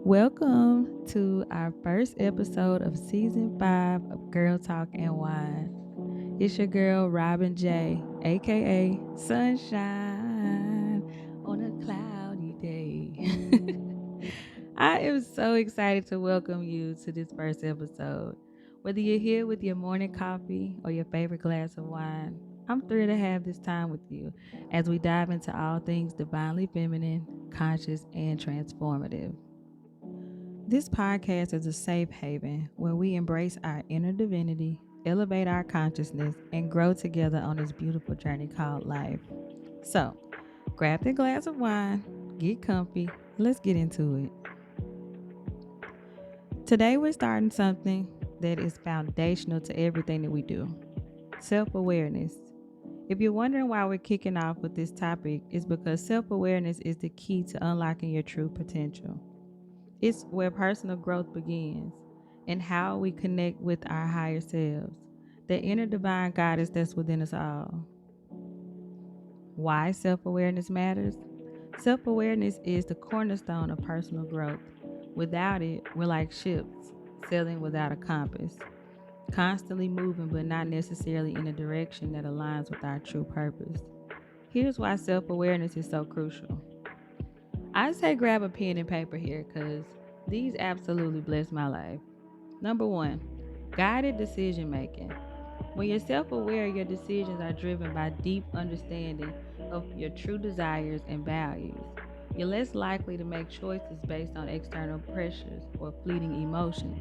Welcome to our first episode of season 5 of Girl Talk and Wine. It's your girl Robin J, aka Sunshine on a cloudy day. I am so excited to welcome you to this first episode. Whether you're here with your morning coffee or your favorite glass of wine, I'm thrilled to have this time with you as we dive into all things divinely feminine, conscious, and transformative. This podcast is a safe haven where we embrace our inner divinity, elevate our consciousness, and grow together on this beautiful journey called life. So, grab that glass of wine, get comfy, and let's get into it. Today, we're starting something that is foundational to everything that we do: self awareness. If you're wondering why we're kicking off with this topic, it's because self awareness is the key to unlocking your true potential. It's where personal growth begins and how we connect with our higher selves, the inner divine goddess that's within us all. Why self awareness matters? Self awareness is the cornerstone of personal growth. Without it, we're like ships sailing without a compass, constantly moving but not necessarily in a direction that aligns with our true purpose. Here's why self awareness is so crucial. I say grab a pen and paper here because these absolutely bless my life. Number one, guided decision making. When you're self aware, your decisions are driven by deep understanding of your true desires and values. You're less likely to make choices based on external pressures or fleeting emotions.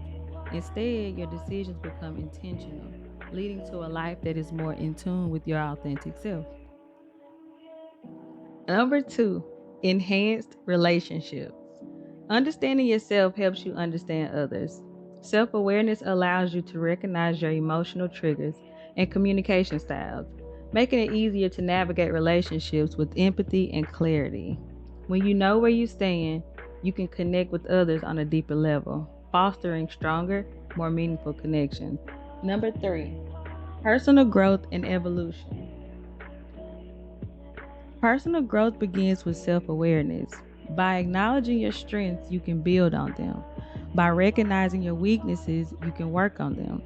Instead, your decisions become intentional, leading to a life that is more in tune with your authentic self. Number two, enhanced relationships. Understanding yourself helps you understand others. Self awareness allows you to recognize your emotional triggers and communication styles, making it easier to navigate relationships with empathy and clarity. When you know where you stand, you can connect with others on a deeper level, fostering stronger, more meaningful connections. Number three, personal growth and evolution. Personal growth begins with self awareness. By acknowledging your strengths, you can build on them. By recognizing your weaknesses, you can work on them.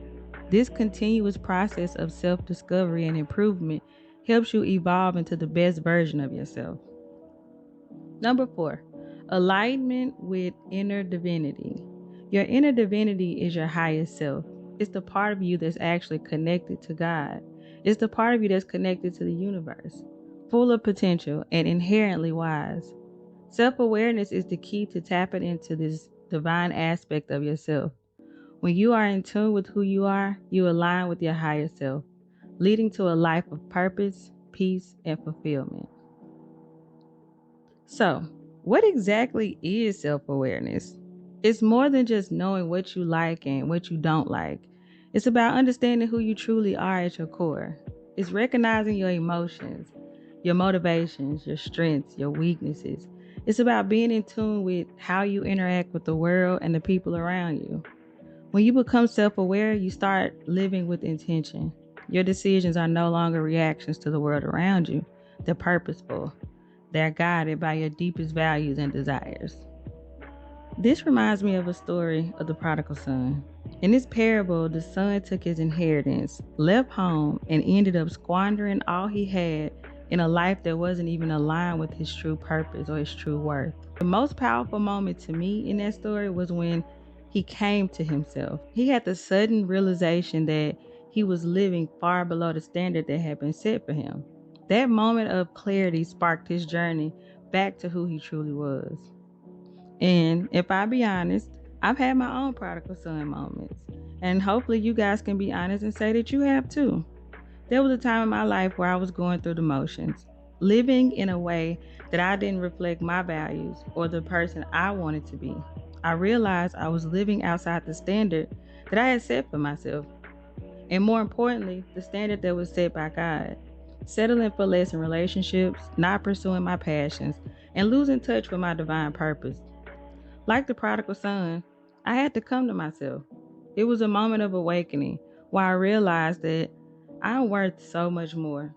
This continuous process of self discovery and improvement helps you evolve into the best version of yourself. Number four, alignment with inner divinity. Your inner divinity is your highest self. It's the part of you that's actually connected to God. It's the part of you that's connected to the universe, full of potential and inherently wise. Self awareness is the key to tapping into this divine aspect of yourself. When you are in tune with who you are, you align with your higher self, leading to a life of purpose, peace, and fulfillment. So, what exactly is self awareness? It's more than just knowing what you like and what you don't like. It's about understanding who you truly are at your core. It's recognizing your emotions, your motivations, your strengths, your weaknesses. It's about being in tune with how you interact with the world and the people around you. When you become self aware, you start living with intention. Your decisions are no longer reactions to the world around you, they're purposeful. They're guided by your deepest values and desires. This reminds me of a story of the prodigal son. In this parable, the son took his inheritance, left home, and ended up squandering all he had in a life that wasn't even aligned with his true purpose or his true worth. The most powerful moment to me in that story was when he came to himself. He had the sudden realization that he was living far below the standard that had been set for him. That moment of clarity sparked his journey back to who he truly was. And if I be honest, I've had my own prodigal son moments. And hopefully you guys can be honest and say that you have too. There was a time in my life where I was going through the motions, living in a way that I didn't reflect my values or the person I wanted to be. I realized I was living outside the standard that I had set for myself. And more importantly, the standard that was set by God. Settling for less in relationships, not pursuing my passions, and losing touch with my divine purpose. Like the prodigal son, I had to come to myself. It was a moment of awakening where I realized that I'm worth so much more.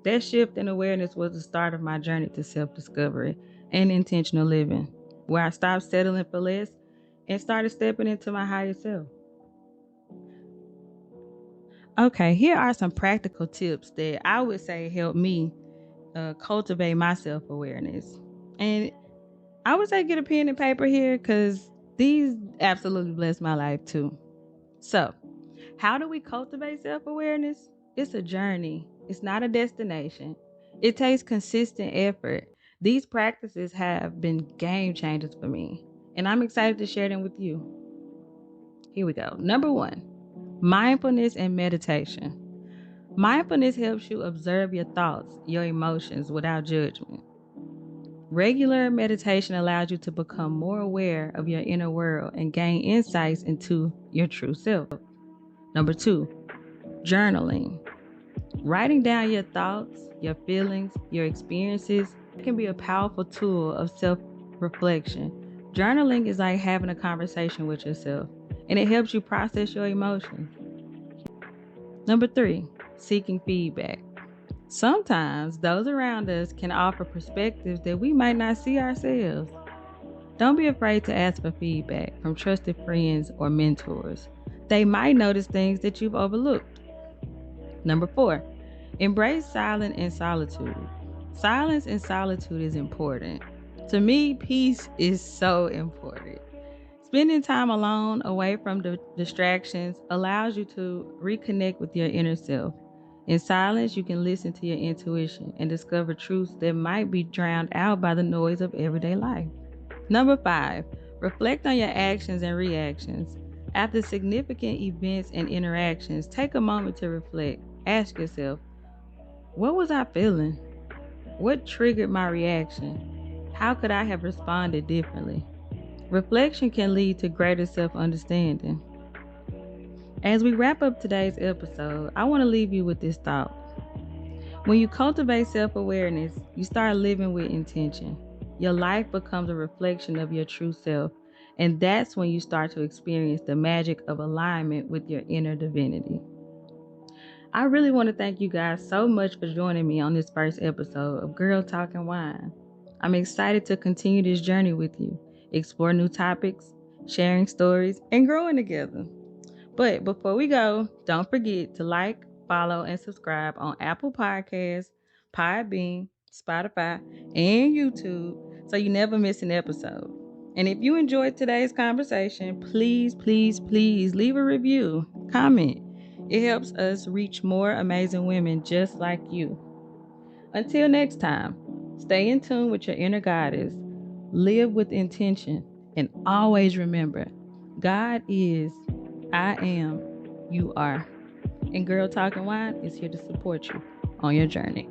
That shift in awareness was the start of my journey to self discovery and intentional living. where I stopped settling for less and started stepping into my higher self. Okay, here are some practical tips that I would say help me cultivate my self awareness. And I would say get a pen and paper here because these absolutely bless my life too. So, how do we cultivate self awareness? It's a journey, it's not a destination. It takes consistent effort. These practices have been game changers for me, and I'm excited to share them with you. Here we go. Number one, mindfulness and meditation. Mindfulness helps you observe your thoughts, your emotions without judgment. Regular meditation allows you to become more aware of your inner world and gain insights into your true self. Number two, journaling. Writing down your thoughts, your feelings, your experiences can be a powerful tool of self reflection. Journaling is like having a conversation with yourself, and it helps you process your emotions. Number three, seeking feedback. Sometimes those around us can offer perspectives that we might not see ourselves. Don't be afraid to ask for feedback from trusted friends or mentors. They might notice things that you've overlooked. Number four, embrace silence and solitude. Silence and solitude is important. To me, peace is so important. Spending time alone, away from the distractions, allows you to reconnect with your inner self. In silence, you can listen to your intuition and discover truths that might be drowned out by the noise of everyday life. Number five, reflect on your actions and reactions. After significant events and interactions, take a moment to reflect. Ask yourself, what was I feeling? What triggered my reaction? How could I have responded differently? Reflection can lead to greater self-understanding. As we wrap up today's episode, I want to leave you with this thought. When you cultivate self-awareness, you start living with intention. Your life becomes a reflection of your true self, and that's when you start to experience the magic of alignment with your inner divinity. I really want to thank you guys so much for joining me on this first episode of Girl Talking Wine. I'm excited to continue this journey with you, explore new topics, sharing stories, and growing together. But before we go, don't forget to like, follow, and subscribe on Apple Podcasts, Podbean, Spotify, and YouTube so you never miss an episode. And if you enjoyed today's conversation, please, please, please leave a review, comment. It helps us reach more amazing women just like you. Until next time, stay in tune with your inner goddess, live with intention, and always remember, God is, I am, you are. And Girl Talking Wine is here to support you on your journey.